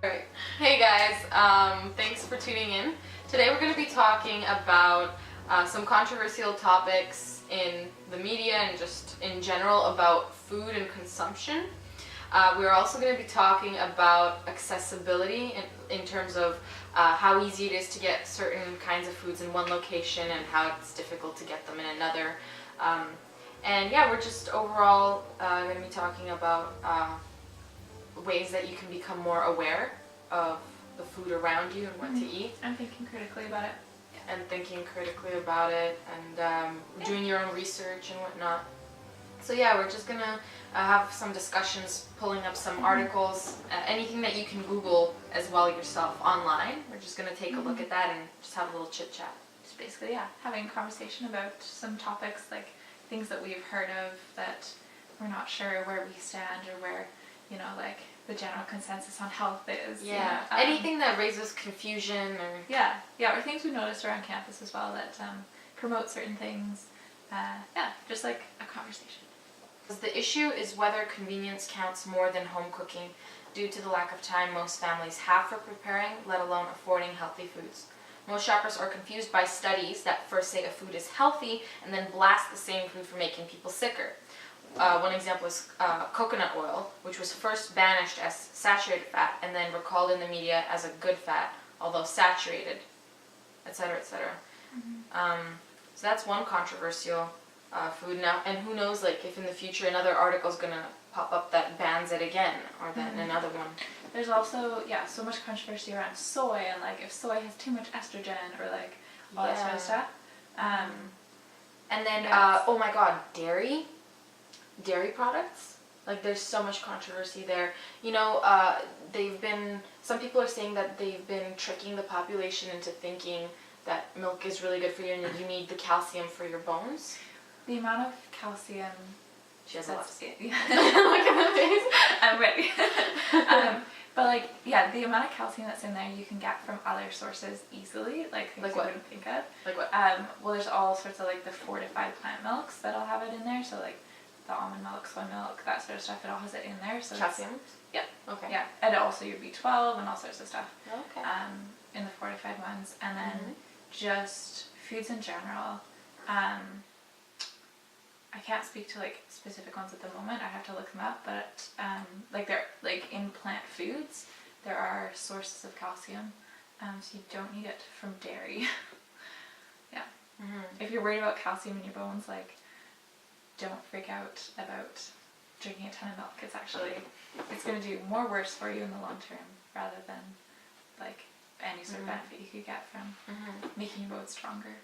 Alright. Hey guys, thanks for tuning in. Today we're going to be talking about some controversial topics in the media and just in general about food and consumption. We're also going to be talking about accessibility in terms of how easy it is to get certain kinds of foods in one location and how it's difficult to get them in another. And yeah, we're just overall going to be talking about ways that you can become more aware of the food around you and what to eat. And thinking critically about it. And thinking critically about it and doing your own research and whatnot. So yeah, we're just gonna have some discussions, pulling up some articles, anything that you can Google as well yourself online. We're just gonna take a look at that and just have a little chit chat. Just basically, yeah, having a conversation about some topics, like things that we've heard of that we're not sure where we stand or where, you know, like the general consensus on health is. Yeah, you know, anything that raises confusion or... Yeah, or things we noticed around campus as well that promote certain things. Yeah, just like a conversation. The issue is whether convenience counts more than home cooking due to the lack of time most families have for preparing, let alone affording healthy foods. Most shoppers are confused by studies that first say a food is healthy and then blast the same food for making people sicker. One example is coconut oil, which was first banished as saturated fat and then recalled in the media as a good fat, although saturated, etc., etc. So that's one controversial food now, and who knows, like if in the future another article is gonna pop up that bans it again, or then another one. There's also so much controversy around soy and like if soy has too much estrogen or like all that sort of stuff. And then oh my god, dairy products. Like there's so much controversy there. You know, some people are saying that they've been tricking the population into thinking that milk is really good for you and you need the calcium for your bones. The amount of calcium. She has a lot. Yeah. Look at the face. I'm ready. But like, yeah, the amount of calcium that's in there you can get from other sources easily, like things you wouldn't think of. Like what? Well, there's all sorts of like the fortified plant milks that'll have it in there. So like the almond milk, soy milk, that sort of stuff. It all has it in there. So calcium. Yeah. Okay. Yeah, and also your B12 and all sorts of stuff. Okay. In the fortified ones, and then just foods in general. I can't speak to like specific ones at the moment. I have to look them up, but like they're like in plant foods, there are sources of calcium, so you don't need it from dairy. Yeah. If you're worried about calcium in your bones, like don't freak out about drinking a ton of milk. It's going to do more worse for you in the long term rather than like any sort of benefit you could get from making your bones stronger.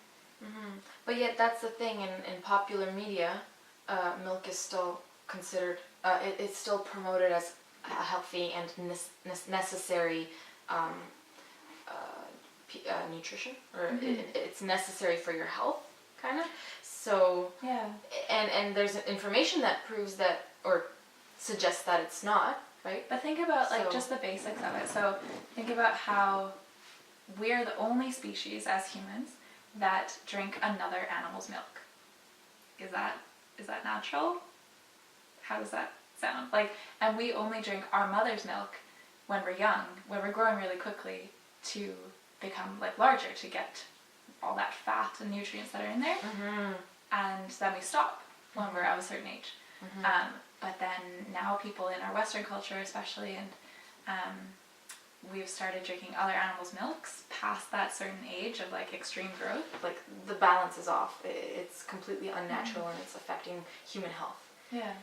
But yet that's the thing, in popular media, milk is still considered, it's still promoted as a healthy and necessary nutrition, or it's necessary for your health, kind of. So, yeah. And there's information that proves that, or suggests that it's not, right? But think about like just the basics of it. So think about how we're the only species as humans that drink another animal's milk. Is that natural? How does that sound? Like, and we only drink our mother's milk when we're young, when we're growing really quickly to become like larger, to get all that fat and nutrients that are in there. And then we stop when we're of a certain age. But then now people in our Western culture especially, and we've started drinking other animals' milks past that certain age of like extreme growth. Like the balance is off. It's completely unnatural and it's affecting human health. Yeah.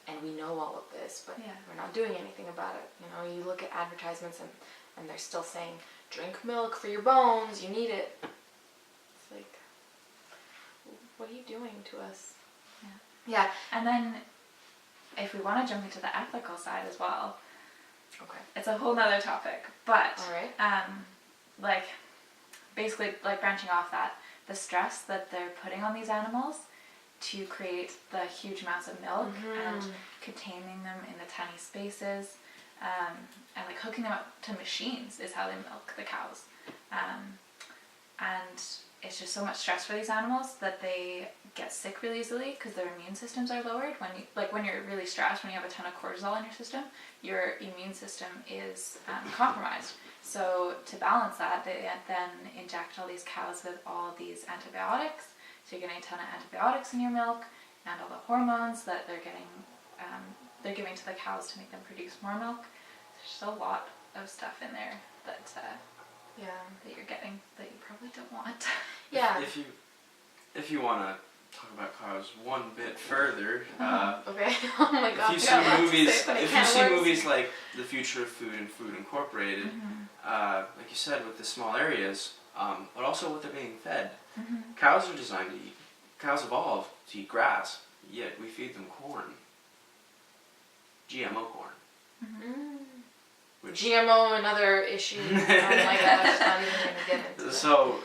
And we know all of this, but we're not doing anything about it. You know, you look at advertisements and they're still saying, drink milk for your bones, you need it. It's like, what are you doing to us? Yeah. And then if we want to jump into the ethical side as well, okay, it's a whole nother topic, but all right. Like basically like branching off that, the stress that they're putting on these animals to create the huge amounts of milk and containing them in the tiny spaces, and like hooking them up to machines is how they milk the cows, and it's just so much stress for these animals that they get sick really easily because their immune systems are lowered. When you're really stressed, when you have a ton of cortisol in your system, your immune system is compromised. So to balance that, they then inject all these cows with all these antibiotics. So you're getting a ton of antibiotics in your milk and all the hormones that they're giving to the cows to make them produce more milk. There's just a lot of stuff in there that that you're getting that you probably don't want. Yeah. If you want to talk about cows one bit further, okay. Oh my god. if you see movies like The Future of Food and Food Incorporated, like you said, with the small areas, but also what they're being fed. Cows are designed to eat. Cows evolved to eat grass, yet we feed them corn. GMO corn. Which GMO, another issue. Oh my gosh, not even going to get into that. So,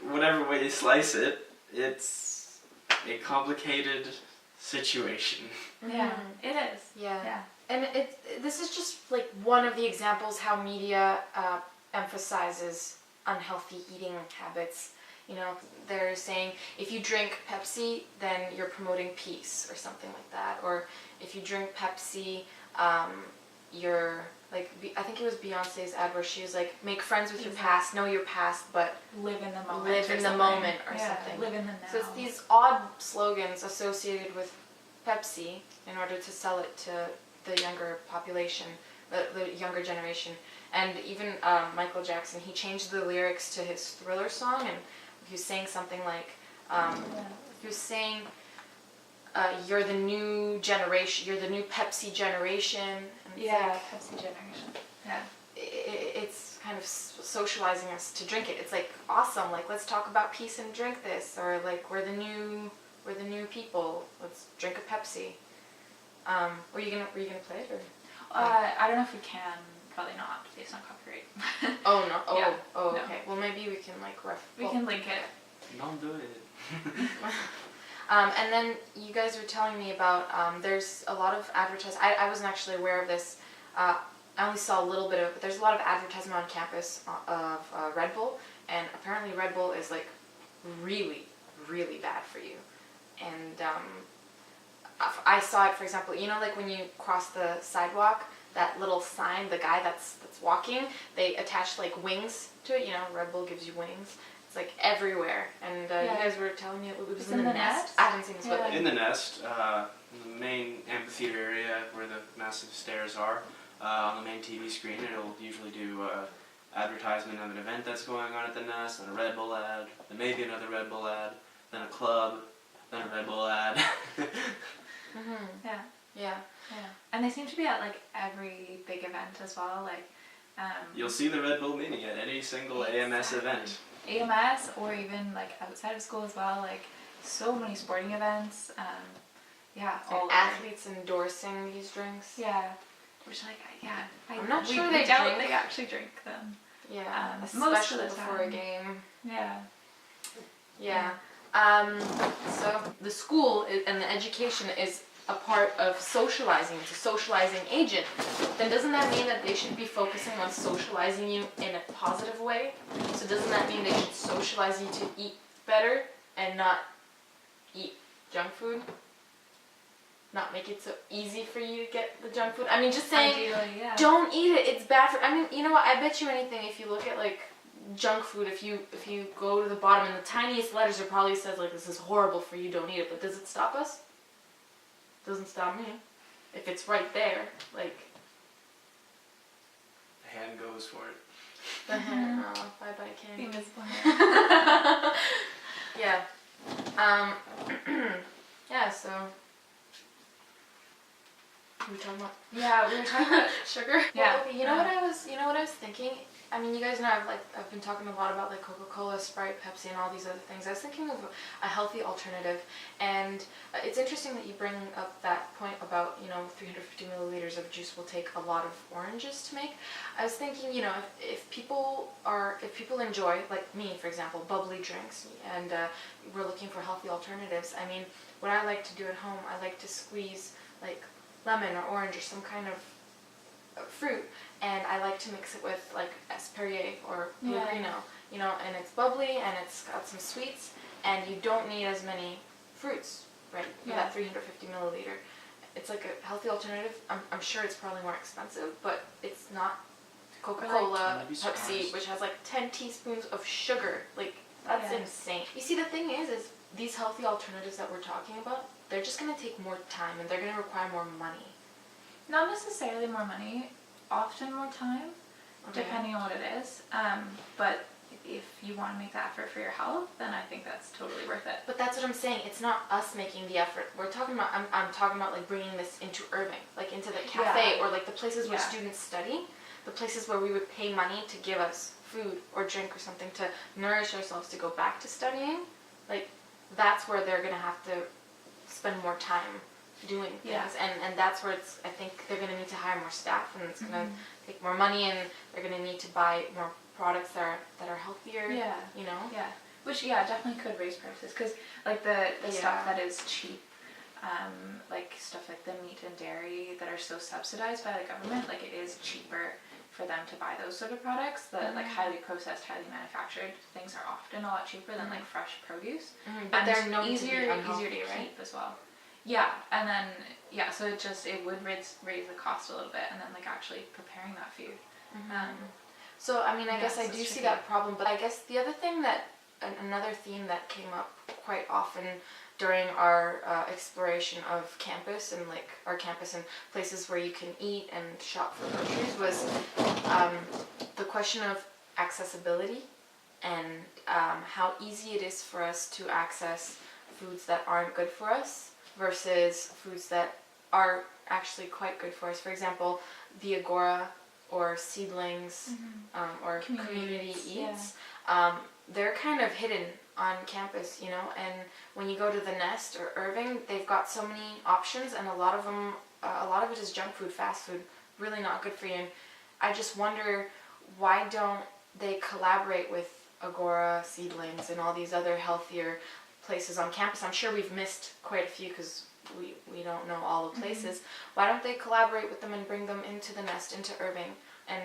whatever way you slice it, it's a complicated situation. Yeah, it is. Yeah. And this is just like one of the examples how media emphasizes unhealthy eating habits. You know, they're saying if you drink Pepsi, then you're promoting peace or something like that. Or if you drink Pepsi, you're like, I think it was Beyonce's ad where she was like, make friends with your past, know your past, but live in the moment. Live in the moment or something. Live in the now. So it's these odd slogans associated with Pepsi in order to sell it to the younger population, the younger generation. And even Michael Jackson, he changed the lyrics to his Thriller song, and he was saying something like, he was saying, you're the new generation, you're the new Pepsi generation. And it's like, Pepsi generation. Yeah. It's kind of socializing us to drink it. It's like, awesome, like let's talk about peace and drink this, or like we're the new people, let's drink a Pepsi. Were you gonna play it or? I don't know if we can. Probably not, based on copyright. Oh no! Oh, Yeah. oh, No. okay. Well, maybe we can like We can link it. Don't do it. And then you guys were telling me about there's a lot of advertising. I wasn't actually aware of this. I only saw a little bit of it, but there's a lot of advertisement on campus of Red Bull, and apparently Red Bull is like really, really bad for you. And I saw it, for example, you know, like when you cross the sidewalk, that little sign, the guy that's walking, they attach like wings to it. You know, Red Bull gives you wings. It's like everywhere. And you guys were telling me it was in the nest. I haven't seen this, but In the nest, in the main amphitheater area where the massive stairs are, on the main TV screen, it'll usually do advertisement of an event that's going on at the nest, then a Red Bull ad, then maybe another Red Bull ad, then a club, then a Red Bull ad. Yeah. And they seem to be at like every big event as well. Like, You'll see the Red Bull Mini at any single AMS event. AMS, or even like outside of school as well. Like so many sporting events. and athletes endorsing these drinks. Yeah. Which I'm not sure they they don't. drink. They actually drink them. Yeah, most of especially the before time. a game. Yeah. So the school and the education is a part of socializing. It's a socializing agent. Then doesn't that mean that they should be focusing on socializing you in a positive way? So doesn't that mean they should socialize you to eat better and not eat junk food? Not make it so easy for you to get the junk food? I mean, just saying, Ideally, yeah. don't eat it. It's bad for. I mean, you know what? I bet you anything. If you look at like junk food, if you go to the bottom and the tiniest letters, it probably says like, this is horrible for you. Don't eat it. But does it stop us? Doesn't stop me. If it's right there, like. The hand goes for it. The hand. Oh, bye bye candy. Invisible. Yeah. Yeah. So. What are we talking about? Yeah, we were talking about Sugar? Yeah. Well, okay, you know what I was thinking? I mean, you guys know I've been talking a lot about like Coca-Cola, Sprite, Pepsi, and all these other things. I was thinking of a healthy alternative, and it's interesting that you bring up that point about, 350 milliliters of juice will take a lot of oranges to make. I was thinking, if people enjoy, like me, for example, bubbly drinks, and we're looking for healthy alternatives. I mean, what I like to do at home, I like to squeeze like lemon or orange or some kind of fruit, and I like to mix it with like Perrier or Pellegrino, and it's bubbly and it's got some sweets, and you don't need as many fruits, right, for Yeah. that 350 milliliter. It's like a healthy alternative. I'm sure it's probably more expensive, but it's not Coca-Cola, You'd be Pepsi, surprised. which has like 10 teaspoons of sugar. Like, that's Yeah. insane. You see, the thing is these healthy alternatives that we're talking about, they're just going to take more time and they're going to require more money. Not necessarily more money, often more time, Okay. depending on what it is. But if you want to make the effort for your health, then I think that's totally worth it. But that's what I'm saying. It's not us making the effort. We're talking about, I'm talking about like bringing this into Irving, like into the cafe, Yeah. or like the places where Yeah. students study, the places where we would pay money to give us food or drink or something to nourish ourselves to go back to studying. Like, that's where they're going to have to spend more time doing things. Yeah. And that's where it's, I think they're going to need to hire more staff, and it's going to take more money, and they're going to need to buy more products that are healthier, Yeah. you know? Yeah, which definitely could raise prices, because like the stuff Yeah. that is cheap, like stuff like the meat and dairy that are so subsidized by the government, like it is cheaper for them to buy those sort of products. The like highly processed, highly manufactured things are often a lot cheaper than like fresh produce, But and they're it's known to be easier unhealthy to to keep as well. Yeah, and then so it would raise the cost a little bit, and then like actually preparing that food. So, I mean, I Yeah, guess I so do it's see tricky. that problem, but I guess the other thing another theme that came up quite often during our exploration of campus and like our campus and places where you can eat and shop for groceries was the question of accessibility and how easy it is for us to access foods that aren't good for us versus foods that are actually quite good for us. For example, the Agora or Seedlings or Community yeah. Eats, they're kind of hidden on campus, you know, and when you go to the Nest or Irving, they've got so many options, and a lot of it is junk food, fast food, really not good for you. And I just wonder, why don't they collaborate with Agora, Seedlings, and all these other healthier places on campus? I'm sure we've missed quite a few because we don't know all the places. Why don't they collaborate with them and bring them into the Nest, into Irving, and,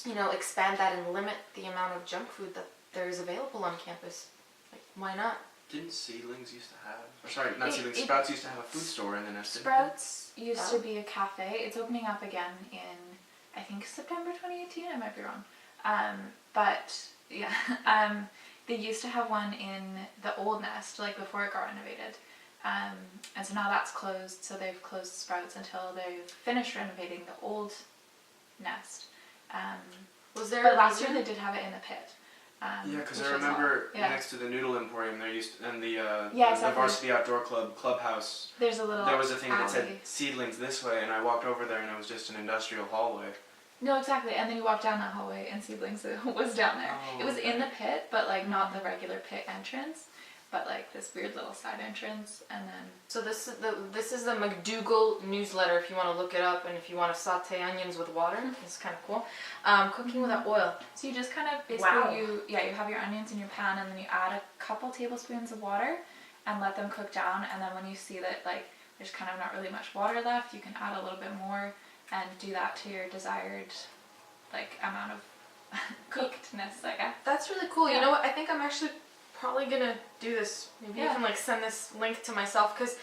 you know, expand that and limit the amount of junk food that there is available on campus? Like, why not? Didn't Seedlings used to have, or sorry, not It- Seedlings, it- Sprouts used to have a food store in the Nest. didn't they? Sprouts used Oh. to be a cafe. It's opening up again in, I think, September 2018. I might be wrong. But yeah, they used to have one in the old Nest, like before it got renovated. And so now that's closed. So they've closed Sprouts until they've finished renovating the old Nest. Was there But a last year reason? they did have it in the pit. Yeah, because which I was remember yeah. next to the Noodle Emporium, there used and the exactly. Varsity Outdoor Clubhouse. There's a little There was a thing that alley. said Seedlings this way, and I walked over there, and it was just an industrial hallway. No, exactly. And then you walk down that hallway and Seedlings was down there. Oh, It was in okay. the pit, but like not the regular pit entrance, but like this weird little side entrance. And then So this is the McDougal newsletter. If you want to look it up, and if you want to saute onions with water, it's kind of cool. Cooking without oil. so you just kind of basically Wow. you have your onions in your pan, and then you add a couple tablespoons of water and let them cook down. And then when you see that like there's kind of not really much water left, you can add a little bit more and do that to your desired like amount of cookedness, I guess. That's really cool. Yeah. You know what? I think I'm actually probably gonna do this. Maybe Yeah. I can like send this link to myself because,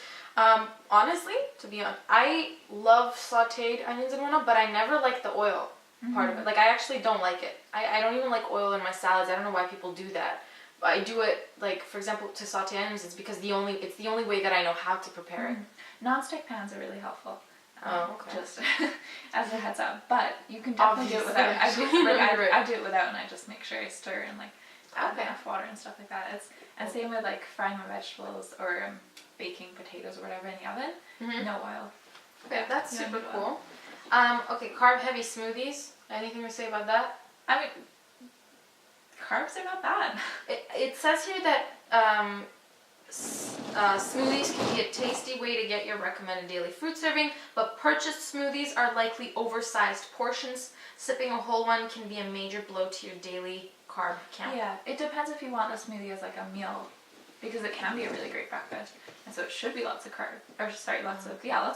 honestly, to be honest, I love sautéed onions and whatnot, but I never like the oil part of it. Like, I actually don't like it. I don't even like oil in my salads. I don't know why people do that. But I do it, like, for example, to saute onions. It's because it's the only way that I know how to prepare it. Non-stick pans are really helpful. Oh, okay. Just as a heads up, but you can definitely do it without. Obviously, I do it without, and I just make sure I stir and like add Okay. enough water and stuff like that. And same with like frying my vegetables or baking potatoes or whatever in the oven. Mhm. No oil. Okay, that's You don't super need cool. Okay, carb-heavy smoothies. Anything to say about that? I mean, carbs are not bad. It says here that smoothies can be a tasty way to get your recommended daily fruit serving, but purchased smoothies are likely oversized portions. Sipping a whole one can be a major blow to your daily carb count. Yeah, it depends if you want the smoothie as like a meal, because it can be a really great breakfast, and so it should be lots of lots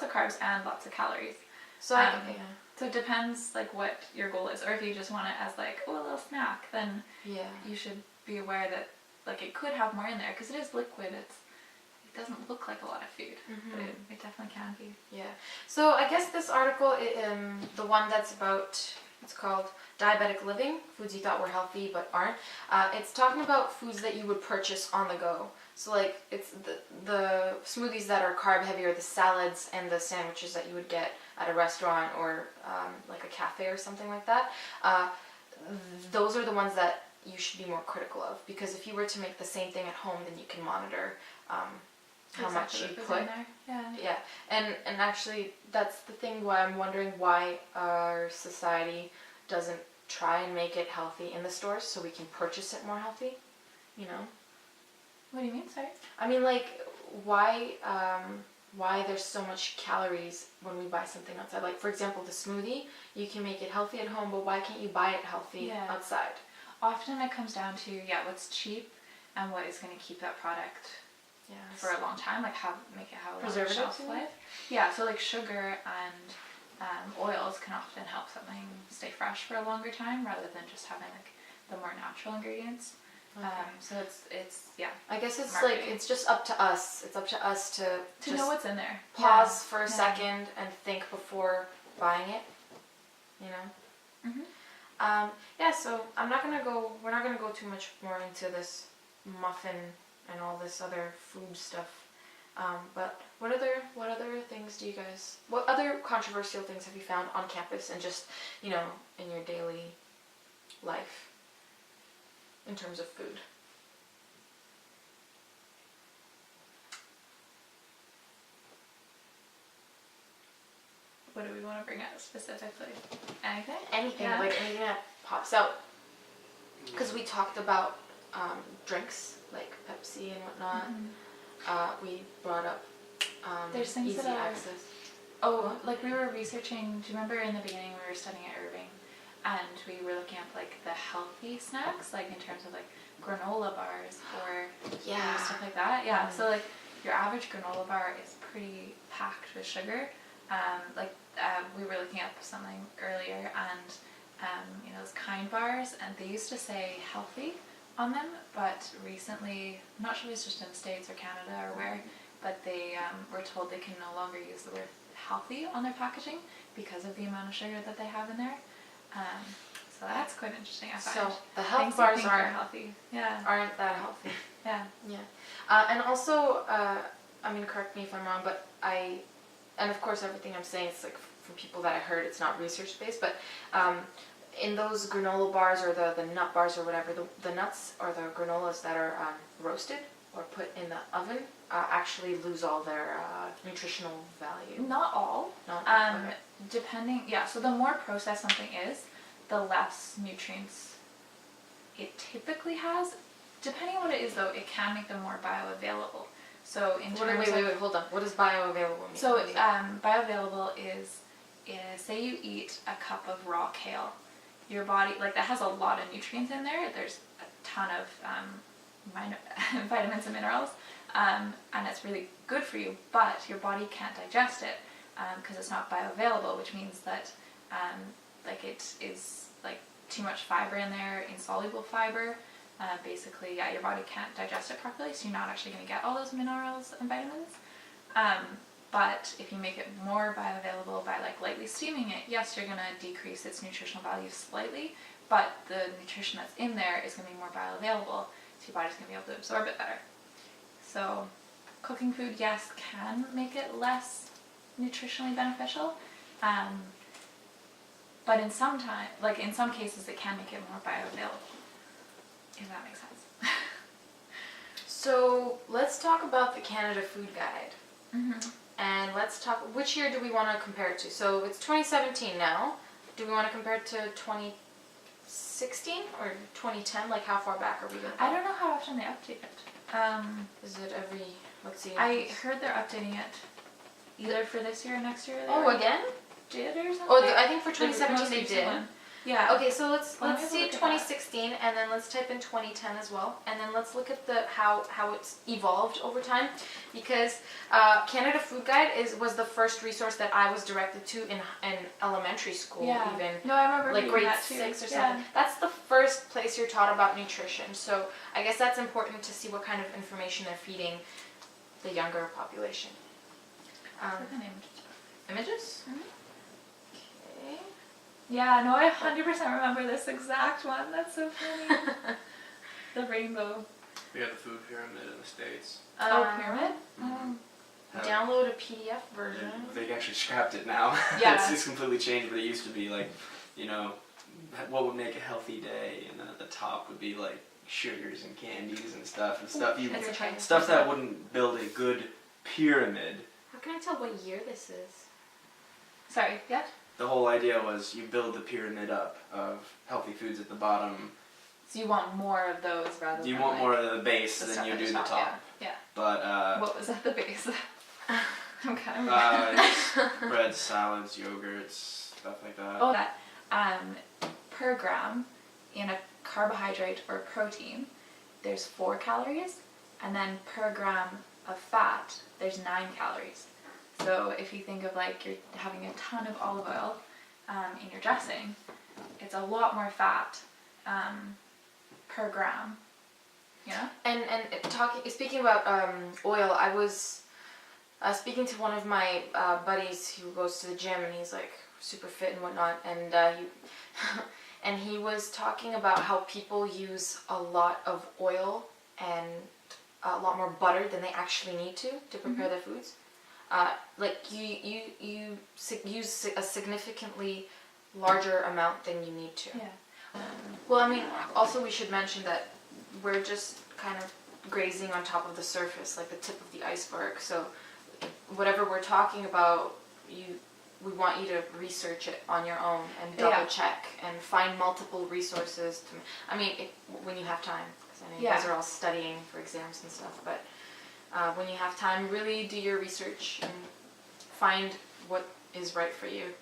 of carbs and lots of calories. So So it depends like what your goal is, or if you just want it as like a little snack, then yeah. you should be aware that like it could have more in there because it is liquid. It doesn't look like a lot of food, but it definitely can be. Yeah. So I guess this article, the one that's about, it's called Diabetic Living, Foods You Thought Were Healthy But Aren't. It's talking about foods that you would purchase on the go. So like it's the smoothies that are carb heavy, or the salads and the sandwiches that you would get at a restaurant or like a cafe or something like that. Those are the ones that you should be more critical of, because if you were to make the same thing at home, then you can monitor how much you put. In there. Yeah. Yeah, and actually that's the thing why I'm wondering why our society doesn't try and make it healthy in the stores so we can purchase it more healthy, you know? What do you mean, sorry? I mean, like, why there's so much calories when we buy something outside. Like, for example, the smoothie, you can make it healthy at home, but why can't you buy it healthy outside? Often it comes down to, what's cheap and what is going to keep that product for a long time, like make it have a long shelf life. Yeah, so like sugar and oils can often help something stay fresh for a longer time rather than just having like the more natural ingredients. Okay. So it's I guess it's marketing. like, it's just up to us. It's up to us to to know what's in there. Pause for a second and think before buying it, you know? So we're not gonna go too much more into this muffin and all this other food stuff. But what other things do you guys, what other controversial things have you found on campus and just, you know, in your daily life in terms of food? What do we want to bring out specifically? Anything? Anything that pops out. Because we talked about drinks like Pepsi and whatnot. We brought up There's things easy that are, access. like we were researching, do you remember in the beginning we were studying at Irving and we were looking at like the healthy snacks, like in terms of like granola bars or stuff like that? Yeah, so like your average granola bar is pretty packed with sugar. We were looking up something earlier and those Kind bars, and they used to say healthy on them, but recently, I'm not sure if it's just in the States or Canada or where, but they were told they can no longer use the word healthy on their packaging because of the amount of sugar that they have in there. So that's quite interesting, I find. So the health Things bars are healthy. Yeah. aren't that healthy. Yeah. And also, I mean, correct me if I'm wrong, but and of course everything I'm saying is like from people that I heard, it's not research based, but in those granola bars or the nut bars or whatever, the nuts or the granolas that are roasted or put in the oven actually lose all their nutritional value. Not all. Okay. Depending, so the more processed something is, the less nutrients it typically has. Depending on what it is though, it can make them more bioavailable. So in terms wait, hold on. What does bioavailable mean? So bioavailable is say you eat a cup of raw kale. Your body, like that has a lot of nutrients in there. There's a ton of vitamins and minerals, and it's really good for you, but your body can't digest it because it's not bioavailable, which means that like it is like too much fiber in there, insoluble fiber. Basically, your body can't digest it properly, so you're not actually going to get all those minerals and vitamins. But if you make it more bioavailable by like lightly steaming it, yes, you're going to decrease its nutritional value slightly, but the nutrition that's in there is going to be more bioavailable, so your body's going to be able to absorb it better. So cooking food, yes, can make it less nutritionally beneficial, but in some cases it can make it more bioavailable, if that makes sense. So let's talk about the Canada Food Guide. And let's talk, which year do we want to compare it to? So it's 2017 now. Do we want to compare it to 2016 or 2010? Like how far back are we going? I don't know how often they update it. Is it every, let's see. I heard they're updating it either for this year or next year. Oh, again? Did or something? Oh, I think for 2017 they did. Yeah. Okay, so let's Why don't we see look at 2016, and then let's type in 2010 as well, and then let's look at the how it's evolved over time, because Canada Food Guide was the first resource that I was directed to in elementary school, Yeah. even No, I remember like reading grade that too. 6 or Yeah. something. That's the first place you're taught about nutrition. So I guess that's important to see what kind of information they're feeding the younger population. Look at images. Images? Mhm. Okay. Yeah, no, I 100% remember this exact one. That's so funny. The rainbow. We have the food pyramid in the States. Pyramid? Mhm. Download a PDF version. They actually scrapped it now. Yeah. It's completely changed, but it used to be like, you know, what would make a healthy day, and then at the top would be like sugars and candies and stuff It's okay. stuff that wouldn't build a good pyramid. How can I tell what year this is? Sorry, yeah? The whole idea was you build the pyramid up of healthy foods at the bottom. So you want more of those rather than You want like, more of the base the than stuff you at do the top. top. Yeah. But What was at the base? I'm kind of. just breads, salads, yogurts, stuff like that. Oh, that per gram in a carbohydrate or protein, there's 4 calories, and then per gram of fat, there's 9 calories. So if you think of like you're having a ton of olive oil in your dressing, it's a lot more fat per gram. You know? And speaking about oil, I was speaking to one of my buddies who goes to the gym, and he's like super fit and whatnot, and he and he was talking about how people use a lot of oil and a lot more butter than they actually need to prepare their foods. Like you use a significantly larger amount than you need to. Yeah. Well, I mean, also we should mention that we're just kind of grazing on top of the surface, like the tip of the iceberg. So whatever we're talking about, we want you to research it on your own and double check and find multiple resources. When you have time, because I know you guys are all studying for exams and stuff, but when you have time, really do your research and find what is right for you.